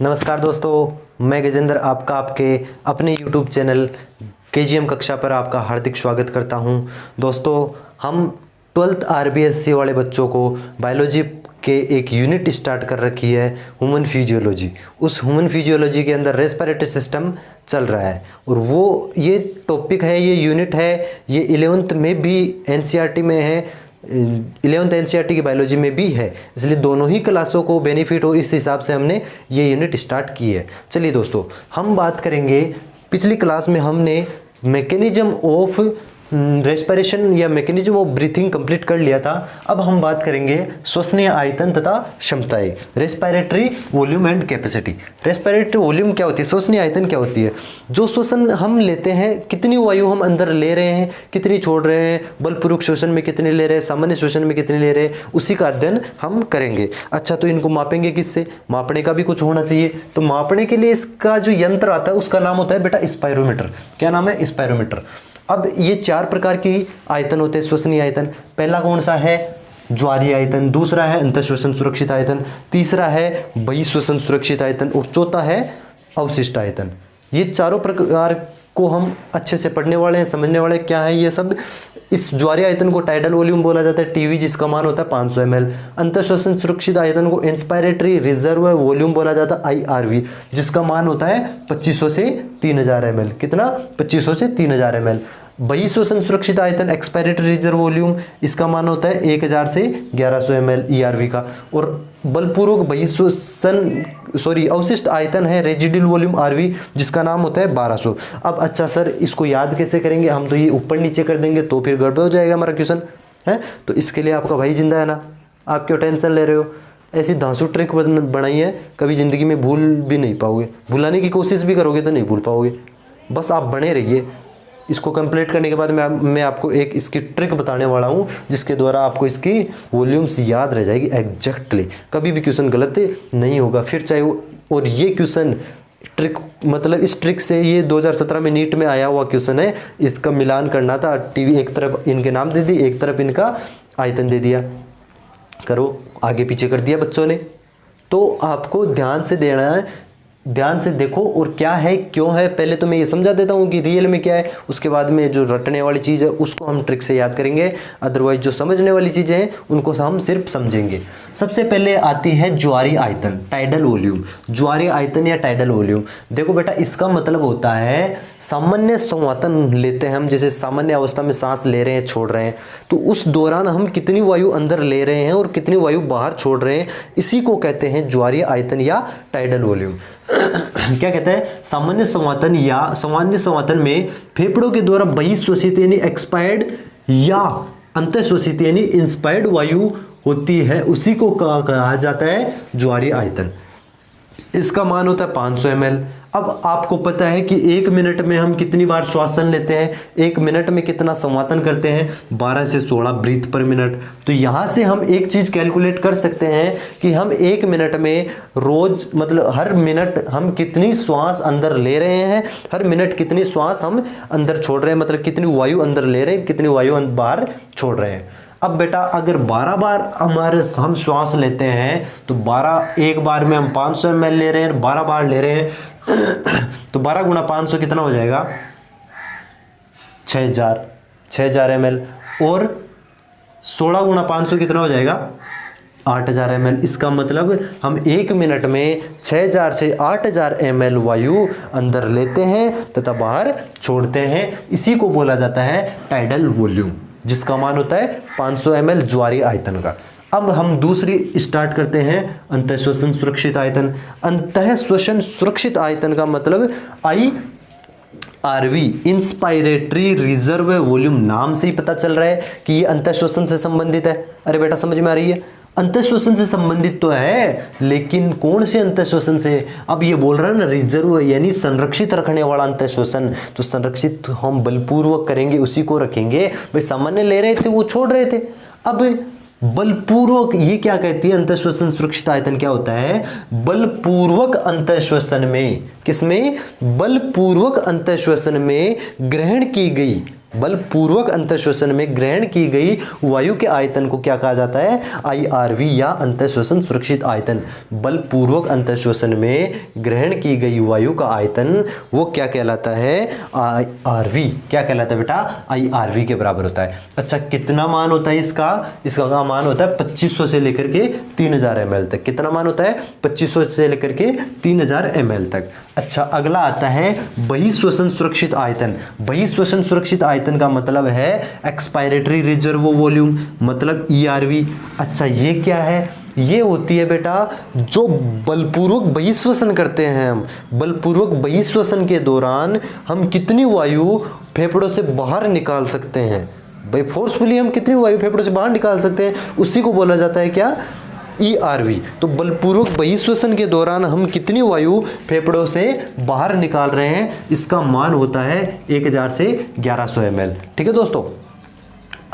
नमस्कार दोस्तों, मैं गजेंद्र आपका आपके अपने YouTube चैनल केजीएम कक्षा पर आपका हार्दिक स्वागत करता हूं। दोस्तों, हम 12th RBSC वाले बच्चों को बायोलॉजी के एक यूनिट स्टार्ट कर रखी है, ह्यूमन फिजियोलॉजी। उस ह्यूमन फिजियोलॉजी के अंदर रेस्पिरेटरी सिस्टम चल रहा है और वो ये टॉपिक है, ये यूनिट है, ये 11th में भी NCERT में है, 11th NCERT की बायोलॉजी में भी है, इसलिए दोनों ही क्लासों को बेनिफिट हो इस हिसाब से हमने ये यूनिट स्टार्ट की है। चलिए दोस्तों, हम बात करेंगे, पिछली क्लास में हमने मैकेनिज्म ऑफ रेस्पिरेशन या मैकेनिज्म ऑफ ब्रीथिंग कंप्लीट कर लिया था। अब हम बात करेंगे श्वसनीय आयतन तथा क्षमताएं, respiratory volume and capacity. Respiratory volume क्या होती है, श्वसनीय आयतन क्या होती है? जो श्वसन हम लेते हैं, कितनी वायु हम अंदर ले रहे हैं, कितनी छोड़ रहे हैं, बलपूर्वक श्वसन में कितनी ले रहे हैं, सामान्य श्वसन में कितनी ले रहे हैं, उसी का अध्ययन हम करेंगे। अच्छा, तो इनको मापेंगे किससे? मापने का भी कुछ होना चाहिए, तो मापने के लिए इसका जो यंत्र आता है उसका नाम होता है बेटा स्पायरोमीटर। क्या नाम है? स्पायरोमीटर। अब ये 4 प्रकार की आयतन होते हैं श्वसनीय आयतन। पहला कौन सा है? ज्वारीय आयतन। दूसरा है अंतःश्वसन सुरक्षित आयतन। तीसरा है बहिःश्वसन सुरक्षित आयतन और चौथा है अवशिष्ट आयतन। ये चारों प्रकार को हम अच्छे से पढ़ने वाले हैं, समझने वाले हैं क्या है ये सब। इस ज्वारीय आयतन को टाइडल वॉल्यूम बोला जाता है, TV, जिसका मान होता है 500 ml। अंतःश्वसन सुरक्षित आयतन को इंस्पायरेटरी रिजर्व वॉल्यूम बोला जाता है, IRV, जिसका मान होता है 2500 से 3000 ml। कितना? 2500 से 3000 ml। बहिःश्वसन सुरक्षित आयतन एक्सपायरेटरी रिजर्व वॉल्यूम, इसका मान होता है 1000 से 1100 ml ERV का। और बलपूर्वक अवशिष्ट आयतन है रेजिडुअल वॉल्यूम RV, जिसका नाम होता है 1200। अब अच्छा सर, इसको याद कैसे करेंगे? हम तो ये ऊपर नीचे कर देंगे तो फिर गड़बड़ हो जाएगा हमारा क्वेश्चन है। तो इसके लिए आपका भाई जिंदा है ना, आप क्यों टेंशन ले रहे हो? ऐसी धांसू ट्रिक बनाई है, कभी ज़िंदगी में भूल भी नहीं पाओगे। भुलाने की कोशिश भी करोगे तो नहीं भूल पाओगे, बस आप बने रहिए। इसको कंप्लीट करने के बाद मैं आपको एक इसकी ट्रिक बताने वाला हूँ, जिसके द्वारा आपको इसकी वॉल्यूम्स याद रह जाएगी एग्जैक्टली। कभी भी क्वेश्चन गलत नहीं होगा फिर, चाहे वो। और ये क्वेश्चन ट्रिक, मतलब इस ट्रिक से, ये 2017 में नीट में आया हुआ क्वेश्चन है। इसका मिलान करना था, TV एक तरफ इनके नाम दे दी, एक तरफ इनका आयतन दे दिया, करो आगे पीछे कर दिया बच्चों ने। तो आपको ध्यान से देना है, ध्यान से देखो और क्या है क्यों है। पहले तो मैं ये समझा देता हूँ कि रियल में क्या है, उसके बाद में जो रटने वाली चीज़ है उसको हम ट्रिक से याद करेंगे। अदरवाइज जो समझने वाली चीज़ें हैं उनको हम सिर्फ समझेंगे। सबसे पहले आती है ज्वारीय आयतन, टाइडल वॉल्यूम। ज्वारीय आयतन या टाइडल वॉल्यूम, देखो बेटा, इसका मतलब होता है सामान्य संवातन लेते हैं हम, जैसे सामान्य अवस्था में सांस ले रहे हैं, छोड़ रहे हैं, तो उस दौरान हम कितनी वायु अंदर ले रहे हैं और कितनी वायु बाहर छोड़ रहे हैं, इसी को कहते हैं ज्वारीय आयतन या टाइडल वॉल्यूम। क्या कहते हैं? सामान्य संवातन या सामान्य संवातन में फेफड़ों के द्वारा बहिःश्वसित यानी एक्सपायर्ड या अंतःश्वसित यानी इंस्पायर्ड वायु होती है, उसी को कहा जाता है ज्वारीय आयतन। इसका मान होता है 500 ml। अब आपको पता है कि 1 मिनट में हम कितनी बार श्वासन लेते हैं, 1 मिनट में कितना संवातन करते हैं, 12 से 16 ब्रीथ पर मिनट। तो यहाँ से हम एक चीज़ कैलकुलेट कर सकते हैं कि हम 1 मिनट में रोज, मतलब हर मिनट हम कितनी श्वास अंदर ले रहे हैं, हर मिनट कितनी श्वास हम अंदर छोड़ रहे हैं, मतलब कितनी वायु अंदर ले रहे हैं, कितनी वायु बाहर छोड़ रहे हैं। अब बेटा, अगर 12 बार हम श्वास लेते हैं तो 12, एक बार में हम 500 ml ले रहे हैं, 12 बार ले रहे हैं तो 12 गुणा 500 कितना हो जाएगा? 6000 ml। और 16 गुणा 500 कितना हो जाएगा? 8000 ml। इसका मतलब हम 1 मिनट में 6000 से 8000 ml वायु अंदर लेते हैं तथा बाहर छोड़ते हैं। इसी को बोला जाता है टाइडल वॉल्यूम, जिसका मान होता है 500 ml ज्वारीय आयतन का। अब हम दूसरी स्टार्ट करते हैं, अंतःश्वसन सुरक्षित आयतन। अंतःश्वसन सुरक्षित आयतन का मतलब IRV, इंस्पायरेटरी रिजर्व वॉल्यूम। नाम से ही पता चल रहा है कि ये अंतःश्वसन से संबंधित है। अरे बेटा, समझ में आ रही है? अंतःश्वसन से संबंधित तो है, लेकिन कौन से अंतःश्वसन से? अब ये बोल रहा है ना रिजर्व, यानी संरक्षित रखने वाला अंतःश्वसन। तो संरक्षित हम बलपूर्वक करेंगे, उसी को रखेंगे। भाई सामान्य ले रहे थे, वो छोड़ रहे थे। अब बलपूर्वक, ये क्या कहती है? अंतःश्वसन सुरक्षित आयतन क्या होता है? बलपूर्वक अंतःश्वसन में, किसमें? बलपूर्वक अंतःश्वसन में ग्रहण की गई बलपूर्वक अंतःश्वसन में ग्रहण की गई वायु के आयतन को क्या कहा जाता है? IRV या अंतःश्वसन सुरक्षित आयतन। बलपूर्वक अंतःश्वसन में ग्रहण की गई वायु का आयतन वो क्या कहलाता है? IRV। क्या कहलाता है बेटा? IRV के बराबर होता है। अच्छा, कितना मान होता है इसका? इसका मान होता है 2500 से लेकर के 3000 ml तक। कितना मान होता है? 2500 से लेकर के 3000 ml तक। अच्छा, अगला आता है बहिश्वसन सुरक्षित आयतन। बहिश्वसन सुरक्षित आयतन का मतलब है एक्सपायरेटरी रिजर्व वॉल्यूम, मतलब ERV। अच्छा, ये क्या है? ये होती है बेटा जो बलपूर्वक बहिश्वसन करते हैं हम। बलपूर्वक बहिश्वसन के दौरान हम कितनी वायु फेफड़ों से बाहर निकाल सकते हैं। भाई फोर्सफुली हम कितनी वायु फेफड़ों से बाहर निकाल सकते हैं, उसी को बोला जाता है क्या? ERV। तो बलपूर्वक बहिश्वसन के दौरान हम कितनी वायु फेफड़ों से बाहर निकाल रहे हैं, इसका मान होता है 1000 से 1100 ml। ठीक है दोस्तों।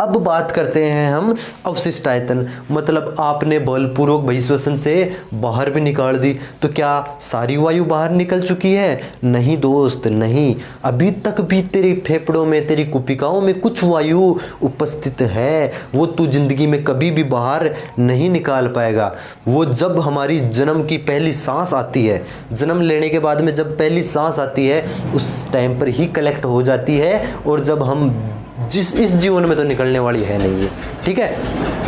अब बात करते हैं हम अवशिष्ट आयतन। मतलब आपने बलपूर्वक बहिश्वसन से बाहर भी निकाल दी, तो क्या सारी वायु बाहर निकल चुकी है? नहीं दोस्त, नहीं। अभी तक भी तेरे फेफड़ों में, तेरी कुपिकाओं में कुछ वायु उपस्थित है। वो तू जिंदगी में कभी भी बाहर नहीं निकाल पाएगा। वो जब हमारी जन्म की पहली सांस आती है, जन्म लेने के बाद में जब पहली सांस आती है, उस टाइम पर ही कलेक्ट हो जाती है। और जब हम इस जीवन में तो निकलने वाली है नहीं है। ठीक है,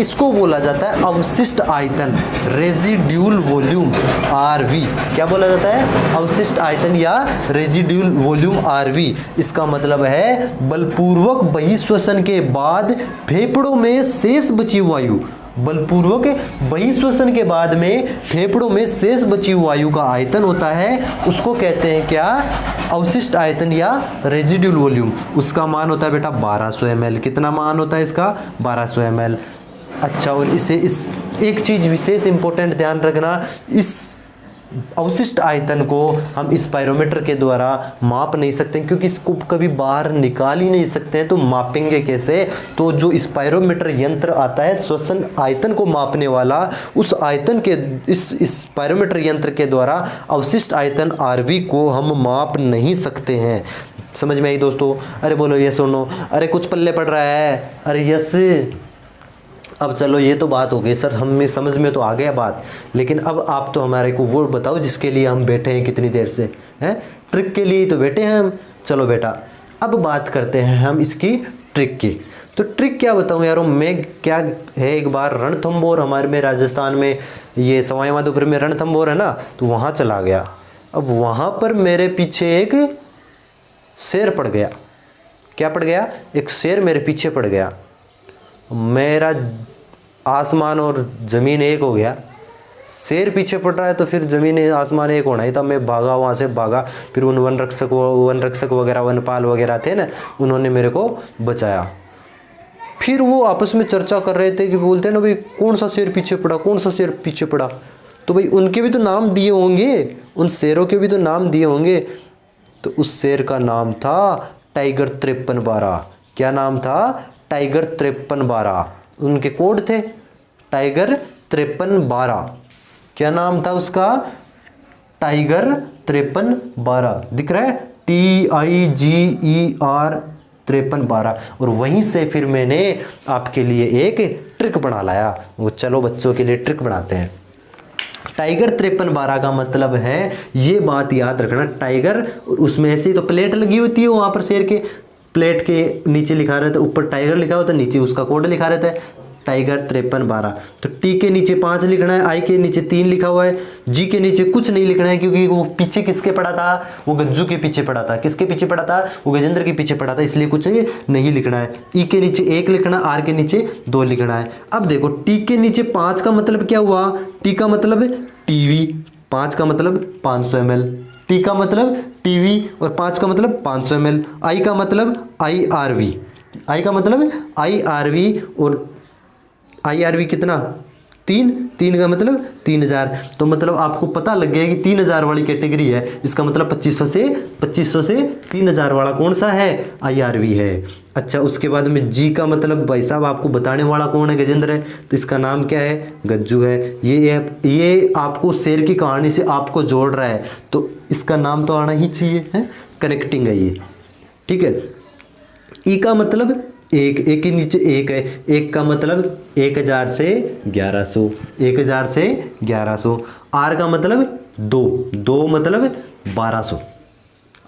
इसको बोला जाता है अवशिष्ट आयतन, रेजिड्यूल वॉल्यूम RV। क्या बोला जाता है? अवशिष्ट आयतन या रेजिड्यूल वॉल्यूम RV। इसका मतलब है बलपूर्वक बहिश्वसन के बाद फेफड़ों में शेष बची वायु। बलपूर्वक बहिश्वसन के बाद में फेफड़ों में शेष बची वायु का आयतन होता है, उसको कहते हैं क्या? अवशिष्ट आयतन या रेजिड्यूल वॉल्यूम। उसका मान होता है बेटा 1200 ml। कितना मान होता है इसका? 1200 ml। अच्छा, और इसे एक चीज़ विशेष इंपॉर्टेंट ध्यान रखना, इस अवशिष्ट आयतन को हम इस पायरोमीटर के द्वारा माप नहीं सकते, क्योंकि इसको कभी बाहर निकाल ही नहीं सकते हैं। तो मापेंगे कैसे? तो जो इस पायरोमीटर यंत्र आता है श्वसन आयतन को मापने वाला, उस आयतन के इस पायरोमीटर यंत्र के द्वारा अवशिष्ट आयतन RV को हम माप नहीं सकते हैं। समझ में आई दोस्तों? अरे बोलो यस और नो। अरे कुछ पल्ले पड़ रहा है? अरे यस। अब चलो, ये तो बात हो गई सर, हमें समझ में तो आ गया बात, लेकिन अब आप तो हमारे को वो बताओ जिसके लिए हम बैठे हैं कितनी देर से, हैं? ट्रिक के लिए तो बैठे हैं हम। चलो बेटा, अब बात करते हैं हम इसकी ट्रिक की। तो ट्रिक क्या बताऊं यारों मैं? क्या है, एक बार रणथंभौर हमारे में राजस्थान में, ये सवाई माधोपुर में रणथंभौर है ना, तो वहाँ चला गया। अब वहाँ पर मेरे पीछे एक शेर पड़ गया। क्या पड़ गया? एक शेर मेरे पीछे पड़ गया। मेरा आसमान और ज़मीन एक हो गया। शेर पीछे पड़ रहा है तो फिर ज़मीन आसमान एक होना ही था। मैं भागा, वहाँ से भागा। फिर उन वन रक्षक वगैरह, वनपाल वगैरह थे ना, उन्होंने मेरे को बचाया। फिर वो आपस में चर्चा कर रहे थे कि बोलते हैं ना भाई, कौन सा शेर पीछे पड़ा, कौन सा शेर पीछे पड़ा। तो भाई उनके भी तो नाम दिए होंगे, उन शेरों के भी तो नाम दिए होंगे। तो उस शेर का नाम था टाइगर 5312। क्या नाम था? टाइगर 5312। उनके कोड थे टाइगर 5312। क्या नाम था उसका? टाइगर 5312। दिख रहा है? TIGER 5312। और वहीं से फिर मैंने आपके लिए एक ट्रिक बना लाया। वो चलो बच्चों के लिए ट्रिक बनाते हैं। टाइगर 5312 का मतलब है, ये बात याद रखना, टाइगर, उसमें ऐसी तो प्लेट लगी होती है वहाँ पर शेर के, प्लेट के नीचे लिखा रहता है, ऊपर टाइगर लिखा होता है, नीचे उसका कोड लिखा रहता है टाइगर 5312। तो टी के नीचे 5 लिखना है, आई के नीचे 3 लिखा हुआ है, जी के नीचे कुछ नहीं लिखना है, क्योंकि वो पीछे किसके पड़ा था? वो गज्जू के पीछे पड़ा था। किसके पीछे पड़ा था? वो गजेंद्र के पीछे पड़ा था, इसलिए कुछ नहीं लिखना है। ई के नीचे 1 लिखना, आर के नीचे 2 लिखना है। अब देखो, टी के नीचे 5 का मतलब क्या हुआ? टी का मतलब टीवी, 5 का मतलब 500 ml, टी का मतलब टीवी और 5 का मतलब 500 ml, आई का मतलब IRV, आई का मतलब IRV, और IRV कितना? 3 का मतलब 3000। तो मतलब आपको पता लग गया कि 3000 वाली कैटेगरी है, इसका मतलब 2500 से 3000 वाला कौन सा है? IRV है। अच्छा, उसके बाद में जी का मतलब भाई साहब आपको बताने वाला कौन है? गजेंद्र है, तो इसका नाम क्या है? गज्जू है। ये आपको शेर की कहानी से आपको जोड़ रहा है, तो इसका नाम तो आना ही चाहिए, है? कनेक्टिंग है ये, ठीक है। ई का मतलब एक, एक के नीचे एक है, एक का मतलब 1000 से 1100, 1000 से 1100। आर का मतलब 2, 2 मतलब 1200,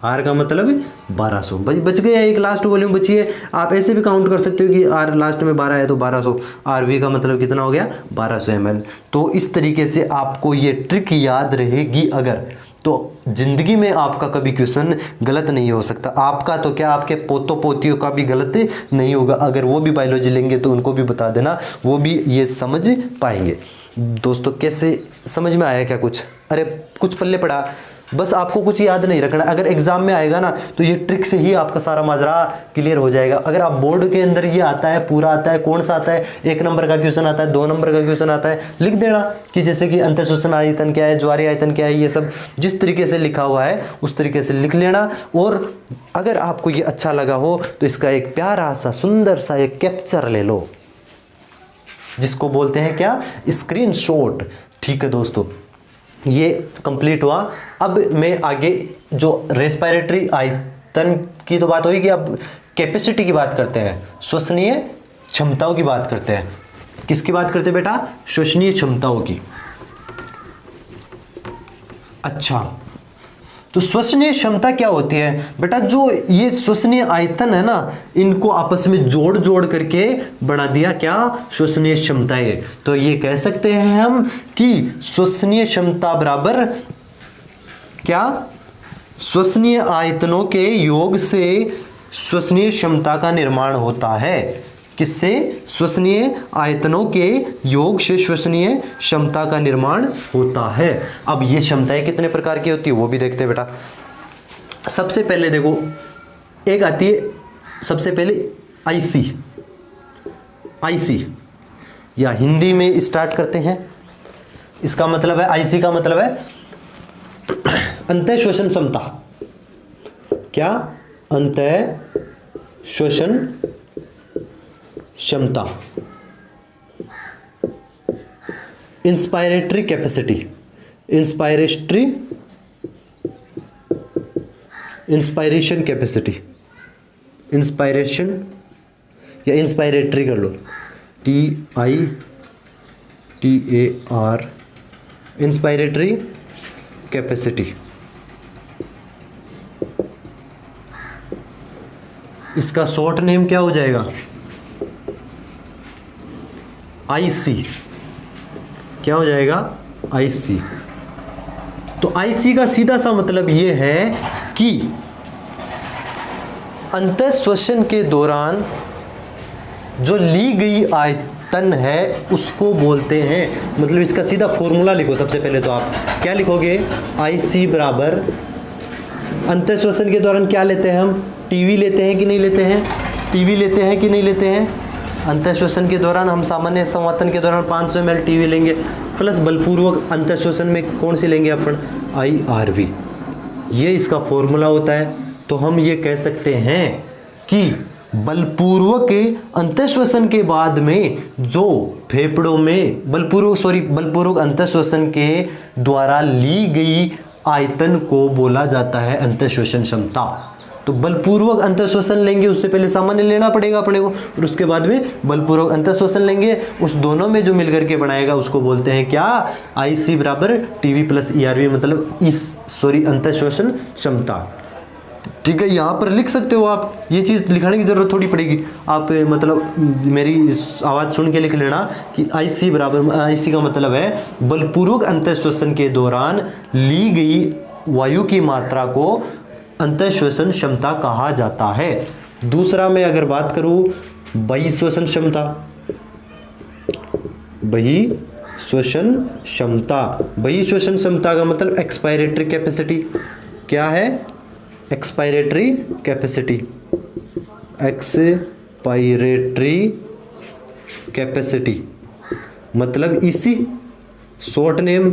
आर का मतलब 1200। बच गया एक लास्ट वॉल्यूम बची है। आप ऐसे भी काउंट कर सकते हो कि आर लास्ट में 12 है तो 1200, आर वी का मतलब कितना हो गया 1200 ml। तो इस तरीके से आपको ये ट्रिक याद रहेगी अगर, तो जिंदगी में आपका कभी क्वेश्चन गलत नहीं हो सकता। आपका तो क्या, आपके पोतों पोतियों का भी गलत नहीं होगा। अगर वो भी बायोलॉजी लेंगे तो उनको भी बता देना, वो भी ये समझ पाएंगे। दोस्तों कैसे समझ में आया क्या कुछ? अरे कुछ पल्ले पड़ा, बस आपको कुछ याद नहीं रखना। अगर एग्जाम में आएगा ना तो ये ट्रिक से ही आपका सारा माजरा क्लियर हो जाएगा। अगर आप बोर्ड के अंदर ये आता है, पूरा आता है, कौन सा आता है, 1 नंबर का क्वेश्चन आता है, 2 नंबर का क्वेश्चन आता है, लिख देना कि जैसे कि अंतःश्वसन आयतन क्या है, ज्वारीय आयतन क्या है, ये सब जिस तरीके से लिखा हुआ है उस तरीके से लिख लेना। और अगर आपको ये अच्छा लगा हो तो इसका एक प्यारा सा सुंदर सा एक कैप्चर ले लो, जिसको बोलते हैं क्या, स्क्रीनशॉट। ठीक है दोस्तों, ये कंप्लीट हुआ। अब मैं आगे जो रेस्पिरेटरी आयतन की तो बात होगी, कि अब कैपेसिटी की बात करते हैं, श्वसनीय क्षमताओं की बात करते हैं। किसकी बात करते हैं बेटा? श्वसनीय क्षमताओं की। अच्छा, तो श्वसनीय क्षमता क्या होती है बेटा? जो ये श्वसनीय आयतन है ना, इनको आपस में जोड़ जोड़ करके बना दिया क्या, श्वसनीय क्षमताएं। तो ये कह सकते हैं हम कि श्वसनीय क्षमता बराबर क्या, श्वसनीय आयतनों के योग से श्वसनीय क्षमता का निर्माण होता है। किससे? श्वसनीय आयतनों के योग से श्वसनीय क्षमता का निर्माण होता है। अब ये क्षमताएं कितने प्रकार की होती है वो भी देखते हैं बेटा। सबसे पहले देखो, एक आती है सबसे पहले आईसी। आईसी या हिंदी में स्टार्ट करते हैं, इसका मतलब है, आईसी का मतलब है अंतः श्वसन क्षमता। क्या? अंतः श्वसन क्षमता। Inspiratory capacity, inspiration capacity, inspiration या इंस्पायरेटरी कर लो, TITAR, इंस्पायरेटरी कैपेसिटी। इसका शॉर्ट नेम क्या हो जाएगा? आईसी। क्या हो जाएगा? आईसी। तो आईसी का सीधा सा मतलब ये है कि अंतःश्वसन के दौरान जो ली गई आयतन है उसको बोलते हैं, मतलब इसका सीधा फॉर्मूला लिखो। सबसे पहले तो आप क्या लिखोगे? आईसी बराबर, अंतःश्वसन के दौरान क्या लेते हैं हम? टीवी लेते हैं कि नहीं लेते हैं? टीवी लेते हैं कि नहीं लेते हैं? अंतःश्वसन के दौरान हम सामान्य संवर्धन के दौरान 500 ml टीवी लेंगे, प्लस बलपूर्वक अंतःश्वसन में कौन सी लेंगे अपन? IRV। ये इसका फॉर्मूला होता है। तो हम ये कह सकते हैं कि बलपूर्वक अंतःश्वसन के बाद में जो फेफड़ों में बलपूर्वक अंतःश्वसन के द्वारा ली गई आयतन को बोला जाता है अंतःश्वसन क्षमता। तो बलपूर्वक अंतःश्वसन लेंगे, उससे पहले सामान्य लेना पड़ेगा अपने को, और उसके बाद में बलपूर्वक अंतःश्वसन लेंगे, उस दोनों में जो मिलकर के बनाएगा उसको बोलते हैं क्या? आईसी बराबर टीवी प्लस ERV, मतलब अंतःश्वसन क्षमता। ठीक है, यहाँ पर लिख सकते हो आप, ये चीज़ लिखने की जरूरत थोड़ी पड़ेगी। आप मतलब मेरी आवाज़ सुन के लिख लेना कि आईसी बराबर, आईसी का मतलब है बलपूर्वक अंतःश्वसन के दौरान ली गई वायु की मात्रा को अंतःश्वसन क्षमता कहा जाता है। दूसरा मैं अगर बात करूं बहिश्वसन क्षमता, बहिश्वसन क्षमता, बहिश्वसन क्षमता का मतलब एक्सपायरेटरी कैपेसिटी। क्या है? एक्सपायरेटरी कैपेसिटी, एक्सपायरेटरी कैपेसिटी मतलब इसी शॉर्ट नेम।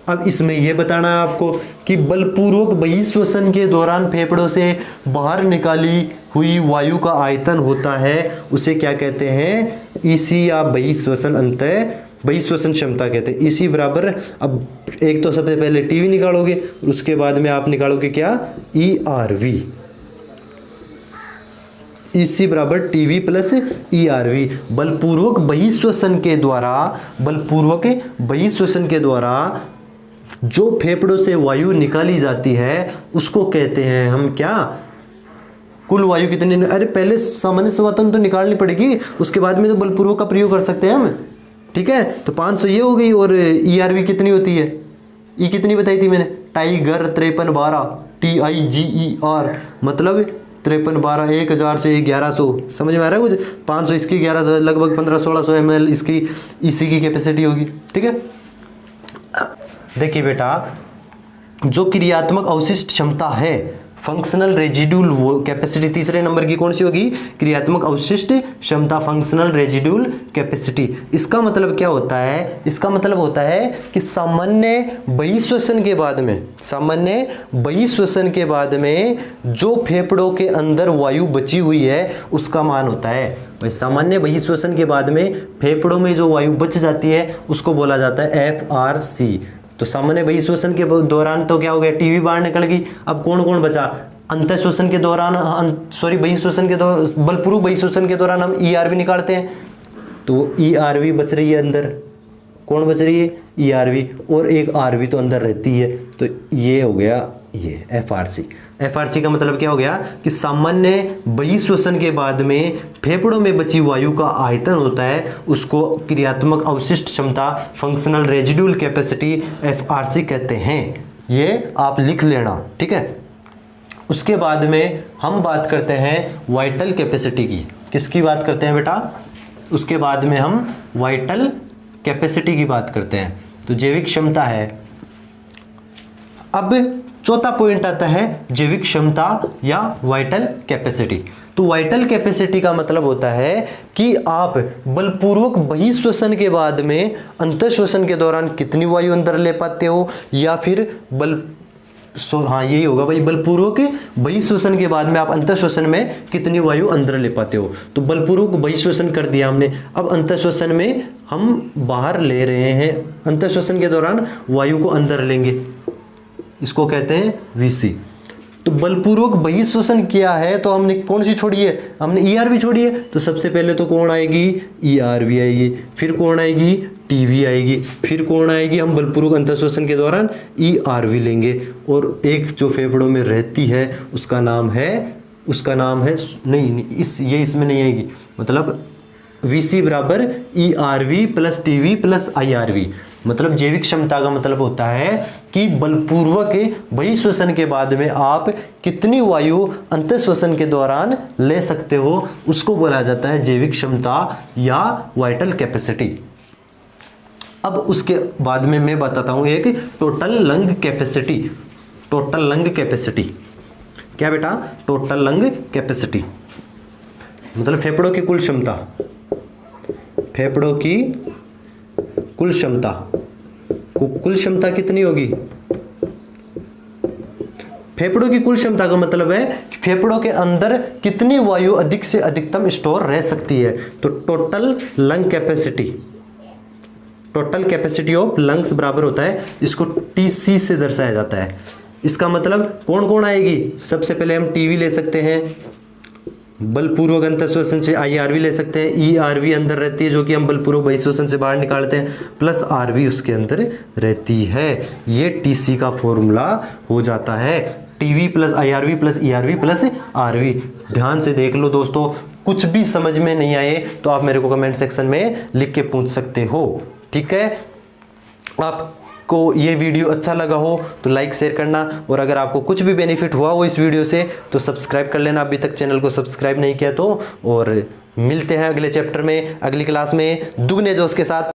अब इसमें यह बताना है आपको कि बलपूर्वक बहिश्वसन के दौरान फेफड़ों से बाहर निकाली हुई वायु का आयतन होता है, उसे क्या कहते हैं? ईसी या बहिश्वसन क्षमता कहते हैं। ईसी बराबर, अब एक तो सबसे पहले टीवी निकालोगे, उसके बाद में आप निकालोगे क्या? ERV। EC बराबर टीवी प्लस ERV। बलपूर्वक बहिश्वसन के द्वारा जो फेफड़ों से वायु निकाली जाती है उसको कहते हैं हम क्या, कुल वायु कितनी, अरे पहले सामान्य संवातन तो निकालनी पड़ेगी, उसके बाद में तो बलपूर्वक का प्रयोग कर सकते हैं हम, ठीक है। तो 500 ये हो गई, और ERV कितनी होती है, ई कितनी बताई थी मैंने, टाइगर 5312 TIGER, मतलब 5312 1000 से 1100, समझ में आ रहा है कुछ, 500 इसकी 1100, लगभग 1500-1600 ml इसकी EC की कैपेसिटी होगी, ठीक है। देखिए बेटा, जो क्रियात्मक अवशिष्ट क्षमता है, फंक्शनल रेजिड्यूल कैपेसिटी तीसरे नंबर की कौन सी होगी, क्रियात्मक अवशिष्ट क्षमता, फंक्शनल रेजिड्यूल कैपेसिटी। इसका मतलब क्या होता है, इसका मतलब होता है कि सामान्य बहिश्वसन के बाद में जो फेफड़ों के अंदर वायु बची हुई है उसका मान होता है, भाई सामान्य बहिश्वसन के बाद में फेफड़ों में जो वायु बच जाती है उसको बोला जाता है FRC। तो सामान्य बहिश्वसन के दौरान तो क्या हो गया, टीवी बाहर निकल गई, अब कौन कौन बचा, अंतःश्वसन के दौरान, बलपूर्वक बहिश्वसन के दौरान हम ERV निकालते हैं, तो ERV बच रही है अंदर, कौन बच रही है, ERV, और एक RV तो अंदर रहती है, तो ये हो गया ये FRC। FRC का मतलब क्या हो गया कि सामान्य बहिश्वसन के बाद में फेफड़ों में बची वायु का आयतन होता है, उसको क्रियात्मक अवशिष्ट क्षमता, फंक्शनल रेजिड्यूल कैपेसिटी FRC कहते हैं। ये आप लिख लेना, ठीक है। उसके बाद में हम बात करते हैं वाइटल कैपेसिटी की। किसकी बात करते हैं बेटा, उसके बाद में हम वाइटल कैपेसिटी की बात करते हैं। तो जैविक क्षमता है। अब चौथा पॉइंट आता है जैविक क्षमता या वाइटल कैपेसिटी। तो वाइटल कैपेसिटी का मतलब होता है कि आप बलपूर्वक बहिश्वसन के बाद में अंतःश्वसन के दौरान कितनी वायु अंदर ले पाते हो, या फिर हाँ यही होगा भाई, बलपूर्वक बहिश्वसन के बाद में आप अंतःश्वसन में कितनी वायु अंदर ले पाते हो। तो बलपूर्वक बहिश्वसन कर दिया हमने, अब अंतःश्वसन में हम बाहर ले रहे हैं, अंतःश्वसन के दौरान वायु को अंदर लेंगे, इसको कहते हैं VC। तो बलपूर्वक बहिश्वसन किया है तो हमने कौन सी छोड़ी है, हमने ERV छोड़ी है। तो सबसे पहले तो कौन आएगी, ERV आएगी, फिर कौन आएगी, TV आएगी, फिर कौन आएगी, हम बलपूर्वक अंतःश्वसन के दौरान ERV लेंगे, और एक जो फेफड़ों में रहती है उसका नाम है नहीं ये इसमें नहीं आएगी, मतलब VC बराबर ERV plus TV plus IRV। मतलब जैविक क्षमता का मतलब होता है कि बलपूर्वक बहिश्वसन के बाद में आप कितनी वायु अंतःश्वसन के दौरान ले सकते हो, उसको बोला जाता है जैविक क्षमता या वाइटल कैपेसिटी। अब उसके बाद में मैं बताता हूं एक total lung capacity. Total lung capacity क्या बेटा, टोटल लंग कैपेसिटी मतलब फेफड़ों की कुल क्षमता, फेफड़ों की कुल क्षमता, कुल क्षमता कितनी होगी, फेफड़ों की कुल क्षमता का मतलब है कि फेफड़ों के अंदर कितनी वायु अधिक से अधिकतम स्टोर रह सकती है। तो total lung capacity, total capacity of lungs बराबर होता है, इसको TC से दर्शाया जाता है। इसका मतलब कौन कौन आएगी, सबसे पहले हम TV ले सकते हैं, बलपूर्वक अंतःश्वसन से IRV ले सकते हैं, ERV अंदर रहती है जो कि हम बलपूर्वक बहिश्वसन से बाहर निकालते हैं, प्लस RV उसके अंदर रहती है। ये TC का फॉर्मूला हो जाता है, TV plus IRV plus ERV plus RV। ध्यान से देख लो दोस्तों, कुछ भी समझ में नहीं आए तो आप मेरे को कमेंट सेक्शन में लिख के पूछ सकते हो, ठीक है। आपको ये वीडियो अच्छा लगा हो तो लाइक शेयर करना, और अगर आपको कुछ भी बेनिफिट हुआ हो इस वीडियो से तो सब्सक्राइब कर लेना, अभी तक चैनल को सब्सक्राइब नहीं किया तो। और मिलते हैं अगले चैप्टर में, अगली क्लास में दुगने जोश के साथ।